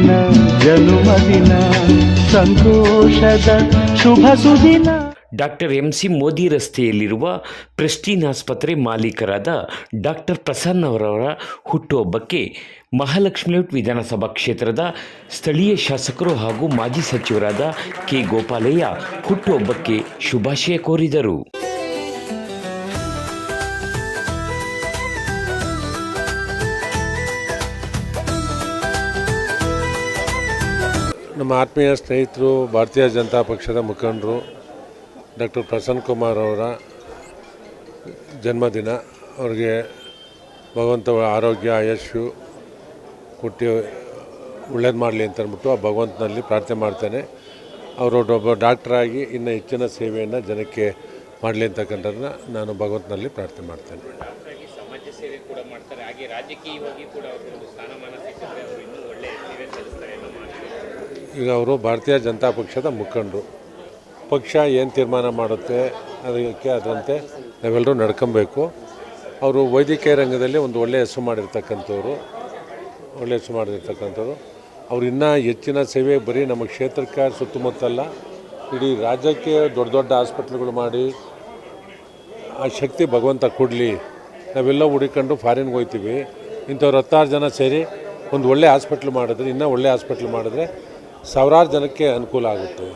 ನಿನ್ನ ಜನುಮದಿನ ಸಂತೋಷದ ಶುಭ ಸುದಿನ. Doctor MC Modi ರಸ್ತೆಯಲ್ಲಿರುವ ಪ್ರೆಸ್ಟೀನ್ ಆಸ್ಪತ್ರೆ ಮಾಲೀಕರಾದ ಡಾಕ್ಟರ್ ಪ್ರಸನ್ನ ಅವರವರ ಹುಟ್ಟುಹಬ್ಬಕ್ಕೆ ಮಹಾಲಕ್ಷ್ಮಿ ಲೇಔಟ್ ವಿಧಾನಸಭಾ ಕ್ಷೇತ್ರದ ಸ್ಥಳೀಯ ಶಾಸಕರು ಹಾಗೂ ಮಾಜಿ ಸಚಿವರಾದ ಕೆ ಗೋಪಾಲಯ್ಯ ಹುಟ್ಟುಹಬ್ಬಕ್ಕೆ ಶುಭಾಶಯ ಕೋರಿದರು. ನಮ್ಮ ಆತ್ಮೀಯ ಸ್ನೇಹಿತರು, ಭಾರತೀಯ ಜನತಾ ಪಕ್ಷದ ಮುಖಂಡರು ಡಾಕ್ಟರ್ ಪ್ರಸನ್ನ ಕುಮಾರ್ ಅವರ ಜನ್ಮದಿನ. ಅವ್ರಿಗೆ ಭಗವಂತ ಆರೋಗ್ಯ ಆಯಸ್ಸು ಕೊಟ್ಟು ಒಳ್ಳೇದು ಮಾಡಲಿ ಅಂತ ಅಂದ್ಬಿಟ್ಟು ಆ ಭಗವಂತನಲ್ಲಿ ಪ್ರಾರ್ಥನೆ ಮಾಡ್ತೇನೆ. ಅವರು ಒಬ್ಬ ಡಾಕ್ಟ್ರಾಗಿ ಇನ್ನು ಹೆಚ್ಚಿನ ಸೇವೆಯನ್ನು ಜನಕ್ಕೆ ಮಾಡಲಿ ಅಂತಕ್ಕಂಥದ್ದನ್ನ ನಾನು ಭಗವಂತನಲ್ಲಿ ಪ್ರಾರ್ಥನೆ ಮಾಡ್ತೇನೆ. ಸಮಾಜ ಸೇವೆ ಕೂಡ ಮಾಡ್ತಾರೆ, ಹಾಗೆ ರಾಜಕೀಯವಾಗಿ ಕೂಡ ಅವರು ಸ್ಥಾನಮಾನ ಸಿಕ್ಕಿದ್ರೆ ಅವರು ಇನ್ನೂ ಒಳ್ಳೆಯ ಸೇವೆ ಸಲ್ಲಿಸ್ತಾರೆ. ಈಗ ಅವರು ಭಾರತೀಯ ಜನತಾ ಪಕ್ಷದ ಮುಖಂಡರು. ಪಕ್ಷ ಏನು ತೀರ್ಮಾನ ಮಾಡುತ್ತೆ ಅದಕ್ಕೆ ಅದರಂತೆ ನಾವೆಲ್ಲರೂ ನಡ್ಕೊಬೇಕು. ಅವರು ವೈದ್ಯಕೀಯ ರಂಗದಲ್ಲಿ ಒಂದು ಒಳ್ಳೆಯ ಹೆಸರು ಮಾಡಿರ್ತಕ್ಕಂಥವ್ರು. ಅವ್ರು ಇನ್ನೂ ಹೆಚ್ಚಿನ ಸೇವೆ ಬರೀ ನಮ್ಮ ಕ್ಷೇತ್ರಕ್ಕೆ ಸುತ್ತಮುತ್ತಲ್ಲ, ಇಡೀ ರಾಜ್ಯಕ್ಕೆ ದೊಡ್ಡ ದೊಡ್ಡ ಹಾಸ್ಪಿಟ್ಲ್ಗಳು ಮಾಡಿ ಆ ಶಕ್ತಿ ಭಗವಂತ ಕೊಡಲಿ. ನಾವೆಲ್ಲ ಹುಡುಕೊಂಡು ಫಾರಿನ್ಗೆ ಹೋಗ್ತೀವಿ. ಇಂಥವ್ರು 10 ಜನ ಸೇರಿ ಒಂದು ಒಳ್ಳೆಯ ಹಾಸ್ಪಿಟ್ಲ್ ಮಾಡಿದ್ರೆ, ಇನ್ನೂ ಒಳ್ಳೆಯ ಹಾಸ್ಪಿಟ್ಲ್ ಮಾಡಿದ್ರೆ ಸಾವಿರಾರು ಜನಕ್ಕೆ ಅನುಕೂಲ ಆಗುತ್ತೆ.